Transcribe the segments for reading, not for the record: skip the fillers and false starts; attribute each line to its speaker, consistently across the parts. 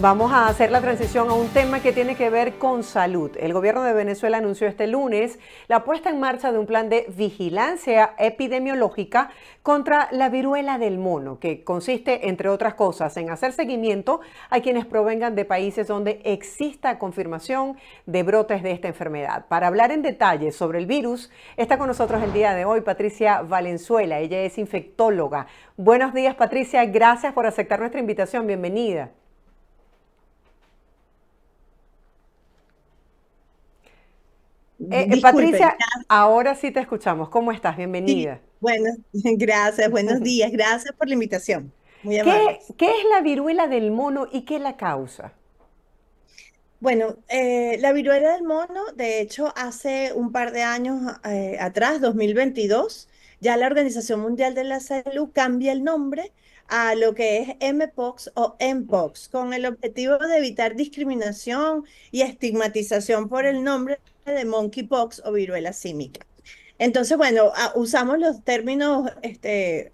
Speaker 1: Vamos a hacer la transición a un tema que tiene que ver con salud. El gobierno de Venezuela anunció este lunes la puesta en marcha de un plan de vigilancia epidemiológica contra la viruela del mono, que consiste, entre otras cosas, en hacer seguimiento a quienes provengan de países donde exista confirmación de brotes de esta enfermedad. Para hablar en detalle sobre el virus, está con nosotros el día de hoy Patricia Valenzuela. Ella es infectóloga. Buenos días, Patricia. Gracias por aceptar nuestra invitación. Bienvenida.
Speaker 2: Disculpen,
Speaker 1: Patricia, ahora sí te escuchamos. ¿Cómo estás?
Speaker 2: sí,
Speaker 1: Bienvenida.
Speaker 2: bueno, gracias, buenos días, gracias por la invitación, muy
Speaker 1: ¿Qué,
Speaker 2: amables.
Speaker 1: qué es la viruela del mono y qué la causa?
Speaker 2: Bueno, la viruela del mono, de hecho, hace un par de años atrás, 2022, ya la Organización Mundial de la Salud cambia el nombre a lo que es Mpox o Mpox, con el objetivo de evitar discriminación y estigmatización por el nombre de monkeypox o viruela símica. Entonces, bueno, usamos los términos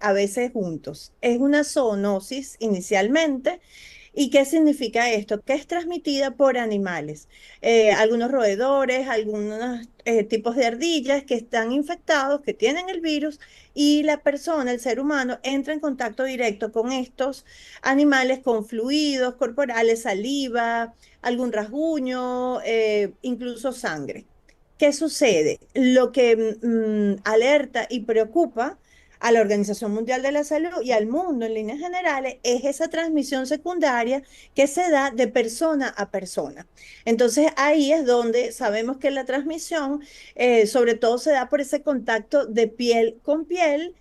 Speaker 2: a veces juntos. Es una zoonosis inicialmente. ¿Y qué significa esto? Que es transmitida por animales, algunos roedores, algunos tipos de ardillas que están infectados, que tienen el virus, y la persona, el ser humano, entra en contacto directo con estos animales con fluidos corporales, saliva, algún rasguño, incluso sangre. ¿Qué sucede? Lo que alerta y preocupa a la Organización Mundial de la Salud y al mundo en líneas generales es esa transmisión secundaria que se da de persona a persona. Entonces ahí es donde sabemos que la transmisión sobre todo se da por ese contacto de piel con piel,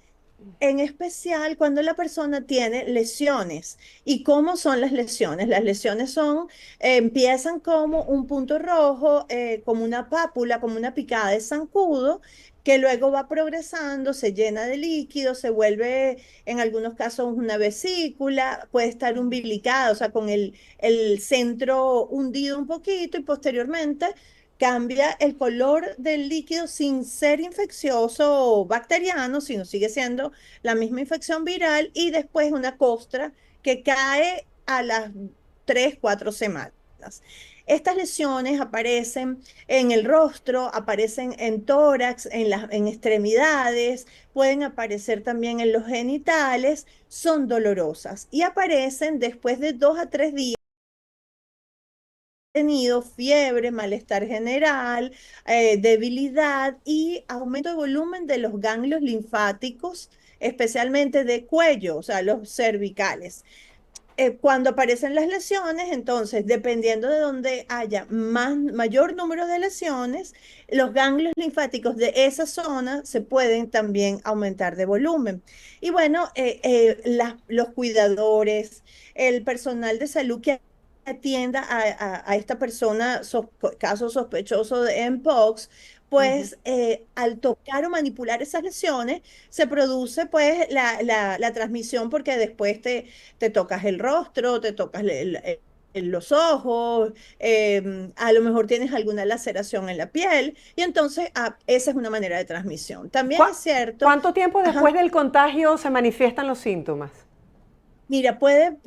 Speaker 2: en especial cuando la persona tiene lesiones. ¿Y cómo son las lesiones? Las lesiones son, empiezan como un punto rojo, como una pápula, como una picada de zancudo, que luego va progresando, se llena de líquido, se vuelve en algunos casos una vesícula, puede estar umbilicada, o sea, con el centro hundido un poquito y posteriormente cambia el color del líquido sin ser infeccioso o bacteriano, sino sigue siendo la misma infección viral y después una costra que cae a las 3 4 semanas. Estas lesiones aparecen en el rostro, aparecen en tórax, en extremidades, pueden aparecer también en los genitales, son dolorosas y aparecen después de 2 a 3 días tenido fiebre, malestar general, debilidad y aumento de volumen de los ganglios linfáticos, especialmente de cuello, o sea, los cervicales. Cuando aparecen las lesiones, entonces, dependiendo de donde haya mayor número de lesiones, los ganglios linfáticos de esa zona se pueden también aumentar de volumen. Y bueno, los cuidadores, el personal de salud que atienda a esta persona, caso sospechoso de Mpox,
Speaker 1: Ujú.
Speaker 2: pues al tocar o manipular esas lesiones, se produce pues la transmisión porque después te tocas el rostro, te tocas los ojos, a lo mejor tienes alguna laceración en la piel y entonces esa es una manera de transmisión. También es cierto,
Speaker 1: ¿Cuánto tiempo
Speaker 2: ajá,
Speaker 1: después del contagio se manifiestan los síntomas?
Speaker 2: mira, puede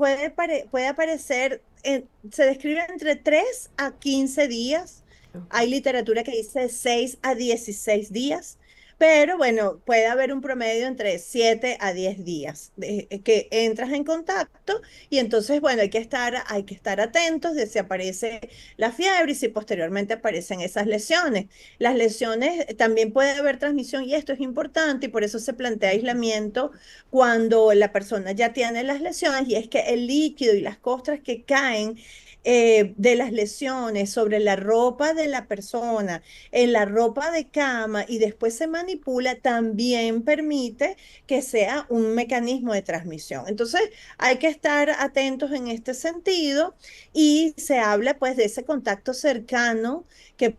Speaker 2: aparecer, se describe entre 3 a 15 días. Hay literatura que dice 6 a 16 días, pero bueno, puede haber un promedio entre 7 a 10 días que entras en contacto y entonces, bueno, hay que estar atentos de si aparece la fiebre y si posteriormente aparecen esas lesiones. Las lesiones también puede haber transmisión y esto es importante y por eso se plantea aislamiento cuando la persona ya tiene las lesiones y es que el líquido y las costras que caen de las lesiones sobre la ropa de la persona, en la ropa de cama y después se manipula, también permite que sea un mecanismo de transmisión. Entonces hay que estar atentos en este sentido y se habla pues de ese contacto cercano que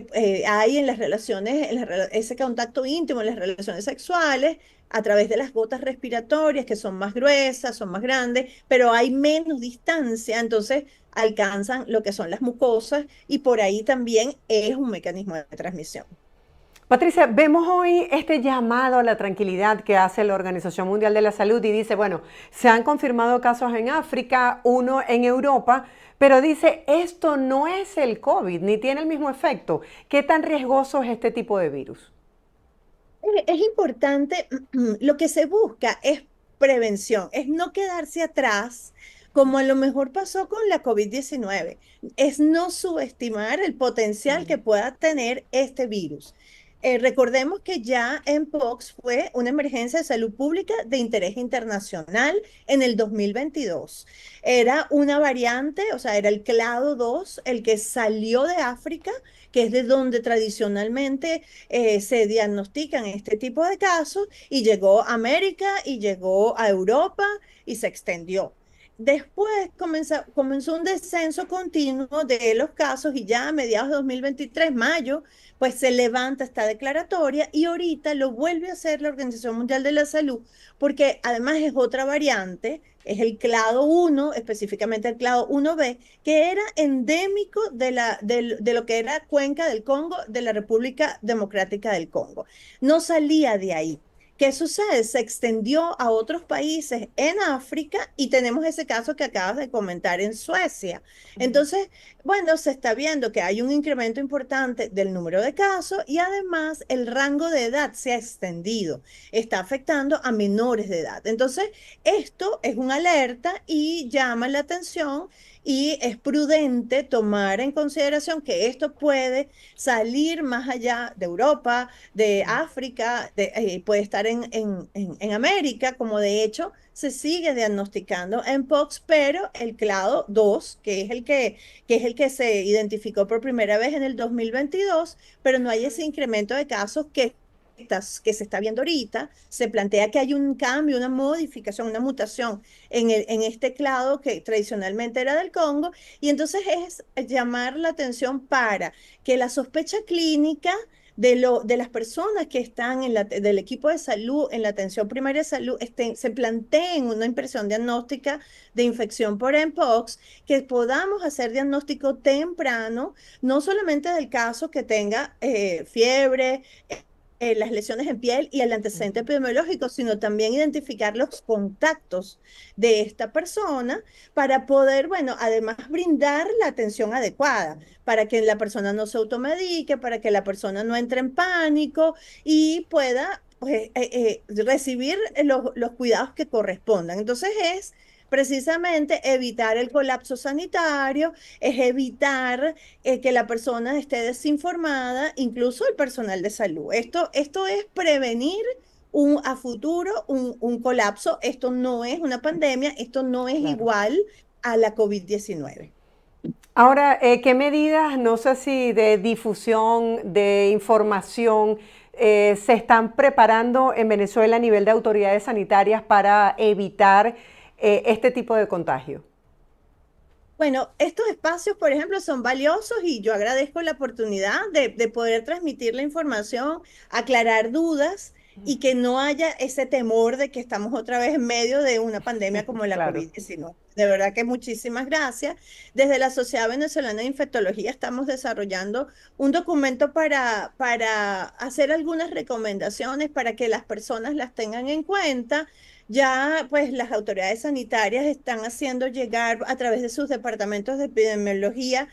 Speaker 2: hay en las relaciones, ese contacto íntimo en las relaciones sexuales a través de las gotas respiratorias que son más gruesas, son más grandes, pero hay menos distancia, entonces alcanzan lo que son las mucosas y por ahí también es un mecanismo de transmisión.
Speaker 1: Patricia, vemos hoy este llamado a la tranquilidad que hace la Organización Mundial de la Salud y dice, bueno, se han confirmado casos en África, uno en Europa, pero dice, esto no es el COVID, ni tiene el mismo efecto. ¿Qué tan riesgoso es este tipo de virus?
Speaker 2: Es importante, lo que se busca es prevención, es no quedarse atrás, como a lo mejor pasó con la COVID-19, es no subestimar el potencial que pueda tener este virus. Recordemos que ya Mpox fue una emergencia de salud pública de interés internacional en el 2022. Era una variante, o sea, era el clado 2 el que salió de África, que es de donde tradicionalmente se diagnostican este tipo de casos y llegó a América y llegó a Europa y se extendió. Después comenzó un descenso continuo de los casos y ya a mediados de 2023, mayo, pues se levanta esta declaratoria y ahorita lo vuelve a hacer la Organización Mundial de la Salud porque además es otra variante, es el clado 1, específicamente el clado 1B, que era endémico de lo que era Cuenca del Congo, de la República Democrática del Congo. No salía de ahí. ¿Qué sucede? Se extendió a otros países en África y tenemos ese caso que acabas de comentar en Suecia. Entonces, bueno, se está viendo que hay un incremento importante del número de casos y además el rango de edad se ha extendido. Está afectando a menores de edad. Entonces, esto es una alerta y llama la atención y es prudente tomar en consideración que esto puede salir más allá de Europa, de África, puede estar en América, como de hecho se sigue diagnosticando en POX, pero el clado 2, que es el que se identificó por primera vez en el 2022, pero no hay ese incremento de casos que se está viendo ahorita, se plantea que hay un cambio, una modificación, una mutación en este clado que tradicionalmente era del Congo, y entonces es llamar la atención para que la sospecha clínica de las personas que están del equipo de salud en la atención primaria de salud se planteen una impresión diagnóstica de infección por Mpox, que podamos hacer diagnóstico temprano, no solamente del caso que tenga fiebre, las lesiones en piel y el antecedente epidemiológico, sino también identificar los contactos de esta persona para poder, bueno, además brindar la atención adecuada, para que la persona no se automedique, para que la persona no entre en pánico y pueda pues, recibir los cuidados que correspondan. Entonces es precisamente evitar el colapso sanitario, es evitar que la persona esté desinformada, incluso el personal de salud. Esto es prevenir a futuro un colapso. Esto no es una pandemia, esto no es
Speaker 1: Claro.
Speaker 2: igual a la COVID-19.
Speaker 1: Ahora, ¿qué medidas, no sé si de difusión, de información, se están preparando en Venezuela a nivel de autoridades sanitarias para evitar este tipo de contagio?
Speaker 2: Bueno, estos espacios, por ejemplo, son valiosos y yo agradezco la oportunidad de poder transmitir la información, aclarar dudas y que no haya ese temor de que estamos otra vez en medio de una pandemia como la
Speaker 1: Claro.
Speaker 2: COVID-19. De verdad que muchísimas gracias. Desde la Sociedad Venezolana de Infectología estamos desarrollando un documento para hacer algunas recomendaciones para que las personas las tengan en cuenta. Ya, pues las autoridades sanitarias están haciendo llegar a través de sus departamentos de epidemiología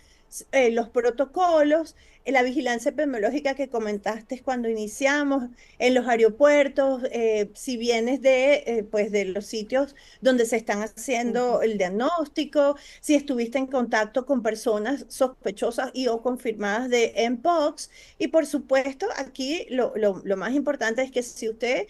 Speaker 2: los protocolos, la vigilancia epidemiológica que comentaste cuando iniciamos, en los aeropuertos, si vienes pues de los sitios donde se están haciendo el diagnóstico, si estuviste en contacto con personas sospechosas y o confirmadas de Mpox. Y por supuesto, aquí lo más importante es que si usted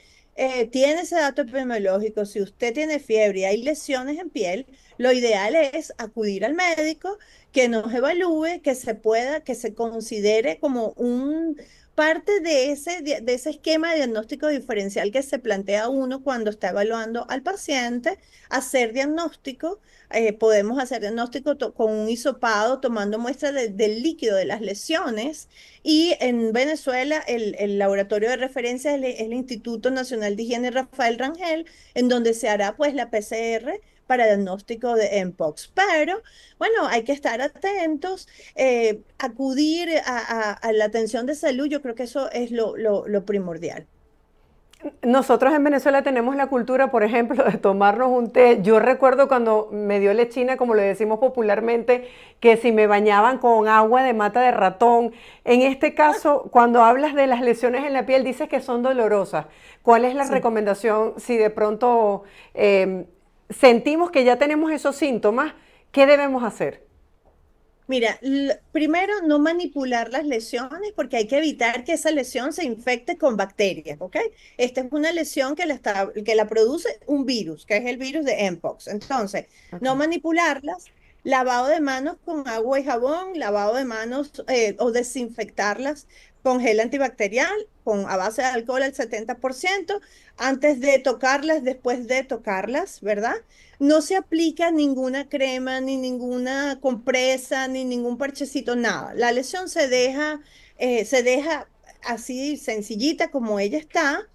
Speaker 2: tiene ese dato epidemiológico, si usted tiene fiebre y hay lesiones en piel, lo ideal es acudir al médico, que nos evalúe, que se pueda, que se considere como un parte de ese esquema de diagnóstico diferencial que se plantea uno cuando está evaluando al paciente, hacer diagnóstico. Podemos hacer diagnóstico con un hisopado tomando muestras del líquido de las lesiones y en Venezuela, el laboratorio de referencia es el Instituto Nacional de Higiene Rafael Rangel, en donde se hará pues la PCR para diagnóstico de mpox. Pero bueno, hay que estar atentos, acudir a la atención de salud, yo creo que eso es lo primordial.
Speaker 1: Nosotros en Venezuela tenemos la cultura, por ejemplo, de tomarnos un té. Yo recuerdo cuando me dio lechina, como le decimos popularmente, que si me bañaban con agua de mata de ratón. En este caso, cuando hablas de las lesiones en la piel, dices que son dolorosas. ¿Cuál es la
Speaker 2: Sí.
Speaker 1: recomendación si de pronto sentimos que ya tenemos esos síntomas? ¿Qué debemos hacer?
Speaker 2: Mira, primero no manipular las lesiones porque hay que evitar que esa lesión se infecte con bacterias, ¿ok? Esta es una lesión que la produce un virus, que es el virus de mpox. Entonces, no
Speaker 1: Okay.
Speaker 2: manipularlas, lavado de manos con agua y jabón, lavado de manos o desinfectarlas con gel antibacterial, a base de alcohol al 70%, antes de tocarlas, después de tocarlas, ¿verdad? No se aplica ninguna crema, ni ninguna compresa, ni ningún parchecito, nada. La lesión se deja así sencillita como ella está.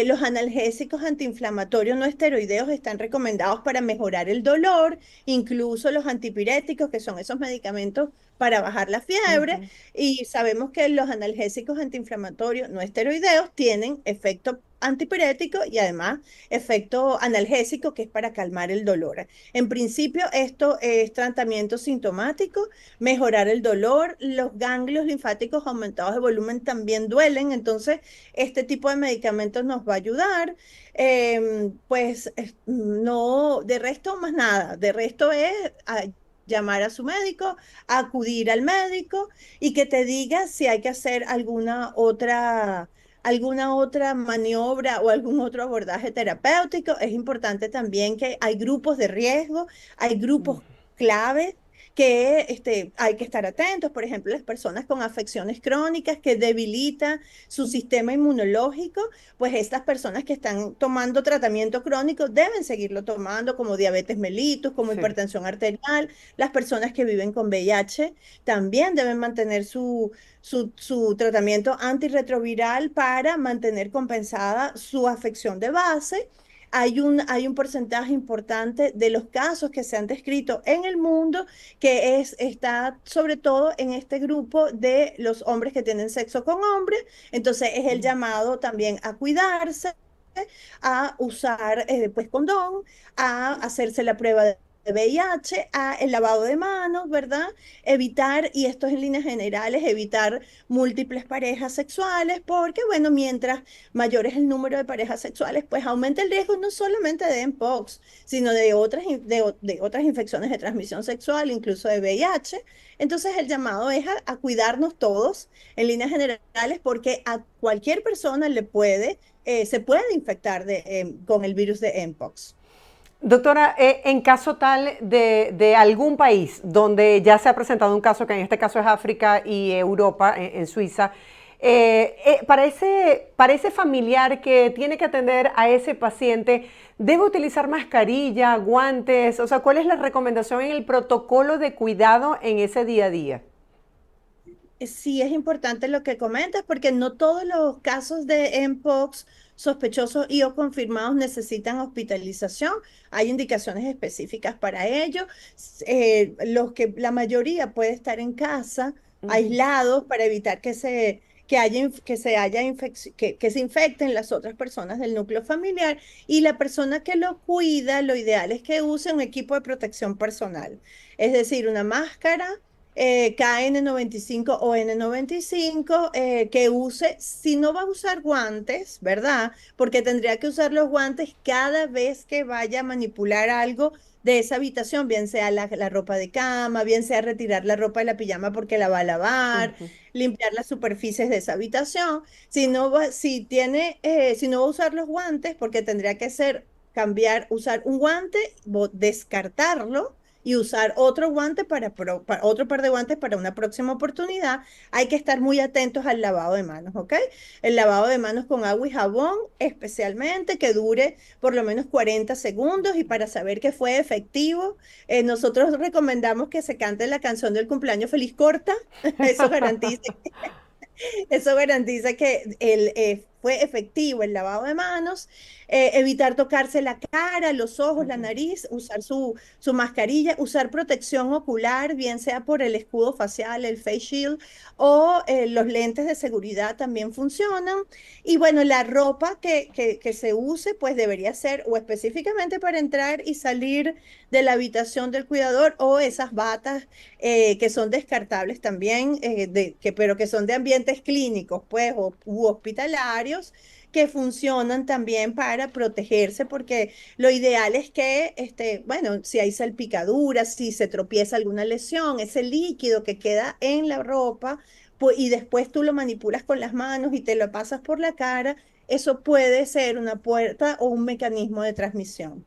Speaker 2: Los analgésicos antiinflamatorios no esteroideos están recomendados para mejorar el dolor, incluso los antipiréticos, que son esos medicamentos para bajar la fiebre.
Speaker 1: Ujú.
Speaker 2: Y sabemos que los analgésicos antiinflamatorios no esteroideos tienen efecto antipirético y además efecto analgésico, que es para calmar el dolor. En principio, esto es tratamiento sintomático, mejorar el dolor. Los ganglios linfáticos aumentados de volumen también duelen, entonces este tipo de medicamentos nos va a ayudar. No, de resto más nada, de resto es llamar a su médico, acudir al médico y que te diga si hay que hacer alguna otra maniobra o algún otro abordaje terapéutico. Es importante también que hay grupos de riesgo, hay grupos clave que hay que estar atentos, por ejemplo, las personas con afecciones crónicas que debilitan su sistema inmunológico, pues estas personas que están tomando tratamiento crónico deben seguirlo tomando, como diabetes mellitus, como
Speaker 1: Sí.
Speaker 2: hipertensión arterial. Las personas que viven con VIH también deben mantener su tratamiento antirretroviral para mantener compensada su afección de base. Hay un porcentaje importante de los casos que se han descrito en el mundo está sobre todo en este grupo de los hombres que tienen sexo con hombres. Entonces es el llamado también a cuidarse, a usar pues condón, a hacerse la prueba de VIH, a el lavado de manos, ¿verdad? Evitar, y esto es en líneas generales, evitar múltiples parejas sexuales, porque bueno, mientras mayor es el número de parejas sexuales, pues aumenta el riesgo no solamente de mpox, sino de otras infecciones de transmisión sexual, incluso de VIH. Entonces el llamado es a cuidarnos todos en líneas generales, porque a cualquier persona se puede infectar con el virus de mpox.
Speaker 1: Doctora, en caso tal de algún país donde ya se ha presentado un caso, que en este caso es África y Europa, en Suiza, para ese familiar que tiene que atender a ese paciente, ¿debe utilizar mascarilla, guantes? O sea, ¿cuál es la recomendación en el protocolo de cuidado en ese día a día?
Speaker 2: Sí, es importante lo que comentas porque no todos los casos de mpox sospechosos y o confirmados necesitan hospitalización. Hay indicaciones específicas para ello. La mayoría puede estar en casa, aislados, para evitar que se infecten las otras personas del núcleo familiar. Y la persona que lo cuida, lo ideal es que use un equipo de protección personal, es decir, una máscara, KN95 o N95, que use, si no va a usar guantes, ¿verdad? Porque tendría que usar los guantes cada vez que vaya a manipular algo de esa habitación, bien sea la ropa de cama, bien sea retirar la ropa de la pijama porque la va a lavar, limpiar las superficies de esa habitación. Si no va a usar los guantes, porque tendría que usar un guante, descartarlo y usar otro guante para otro par de guantes para una próxima oportunidad. Hay que estar muy atentos al lavado de manos, ¿ok? El lavado de manos con agua y jabón, especialmente, que dure por lo menos 40 segundos, y para saber que fue efectivo, nosotros recomendamos que se cante la canción del cumpleaños feliz corta. Eso garantiza eso garantiza que fue efectivo el lavado de manos, evitar tocarse la cara, los ojos, la
Speaker 1: Ujú.
Speaker 2: nariz, usar su mascarilla, usar protección ocular, bien sea por el escudo facial, el face shield, o los lentes de seguridad también funcionan. Y bueno, la ropa que se use, pues debería ser o específicamente para entrar y salir de la habitación del cuidador o esas batas que son descartables también, pero que son de ambientes clínicos, pues, u hospitalarios, que funcionan también para protegerse, porque lo ideal es que, bueno, si hay salpicaduras, si se tropieza alguna lesión, ese líquido que queda en la ropa, pues, y después tú lo manipulas con las manos y te lo pasas por la cara, eso puede ser una puerta o un mecanismo de transmisión.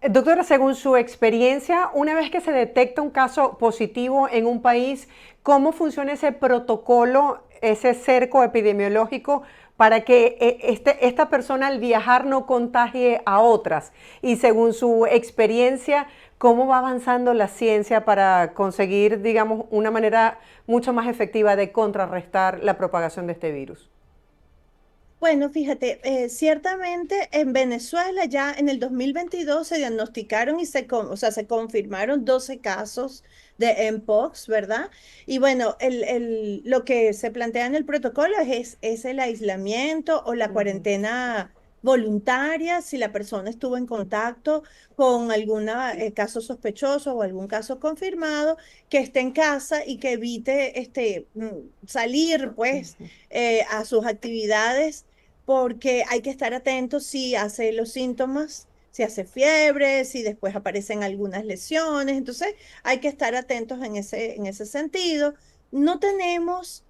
Speaker 1: Doctora, según su experiencia, una vez que se detecta un caso positivo en un país, ¿cómo funciona ese protocolo, ese cerco epidemiológico para que esta persona al viajar no contagie a otras? Y según su experiencia, ¿cómo va avanzando la ciencia para conseguir, digamos, una manera mucho más efectiva de contrarrestar la propagación de este virus?
Speaker 2: Bueno, fíjate, ciertamente en Venezuela ya en el 2022 se diagnosticaron y o sea, se confirmaron 12 casos de Mpox, ¿verdad? Y bueno, lo que se plantea en el protocolo es el aislamiento o la
Speaker 1: Ujú,
Speaker 2: cuarentena voluntaria si la persona estuvo en contacto con algún caso sospechoso o algún caso confirmado, que esté en casa y que evite salir, pues,
Speaker 1: ujú,
Speaker 2: a sus actividades porque hay que estar atentos si hace los síntomas, si hace fiebre, si después aparecen algunas lesiones. Entonces, hay que estar atentos en ese sentido. No tenemos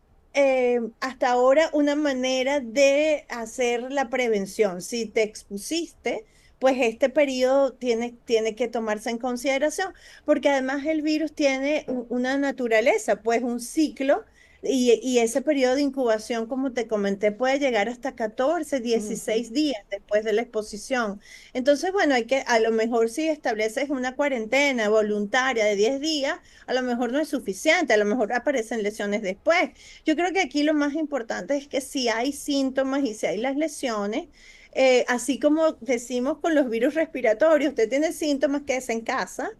Speaker 2: hasta ahora una manera de hacer la prevención. Si te expusiste, pues este periodo tiene que tomarse en consideración, porque además el virus tiene una naturaleza, pues un ciclo y ese periodo de incubación, como te comenté, puede llegar hasta 14,
Speaker 1: ujú.
Speaker 2: 16 días después de la exposición. Entonces, bueno, a lo mejor si estableces una cuarentena voluntaria de 10 días, a lo mejor no es suficiente, a lo mejor aparecen lesiones después. Yo creo que aquí lo más importante es que si hay síntomas y si hay las lesiones, así como decimos con los virus respiratorios, usted tiene síntomas, quédese en casa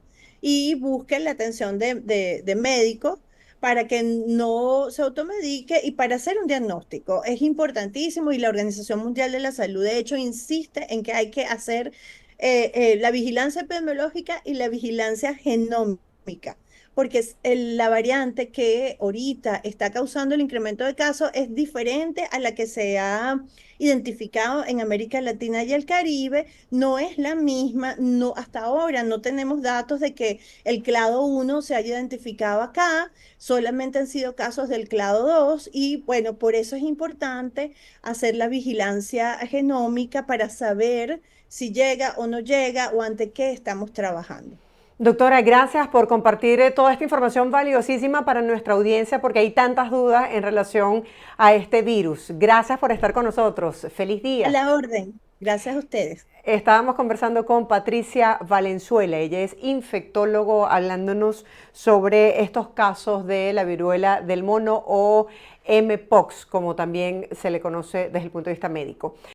Speaker 2: y busque la atención de médicos para que no se automedique y para hacer un diagnóstico. Es importantísimo y la Organización Mundial de la Salud, de hecho, insiste en que hay que hacer la vigilancia epidemiológica y la vigilancia genómica, porque la variante que ahorita está causando el incremento de casos es diferente a la que se ha identificado en América Latina y el Caribe, no es la misma, no, hasta ahora no tenemos datos de que el clado 1 se haya identificado acá, solamente han sido casos del clado 2 y bueno, por eso es importante hacer la vigilancia genómica para saber si llega o no llega o ante qué estamos trabajando.
Speaker 1: Doctora, gracias por compartir toda esta información valiosísima para nuestra audiencia porque hay tantas dudas en relación a este virus. Gracias por estar con nosotros. Feliz
Speaker 2: A
Speaker 1: día.
Speaker 2: la orden. Gracias a ustedes.
Speaker 1: Estábamos conversando con Patricia Valenzuela. Ella es infectólogo hablándonos sobre estos casos de la viruela del mono o Mpox, como también se le conoce desde el punto de vista médico.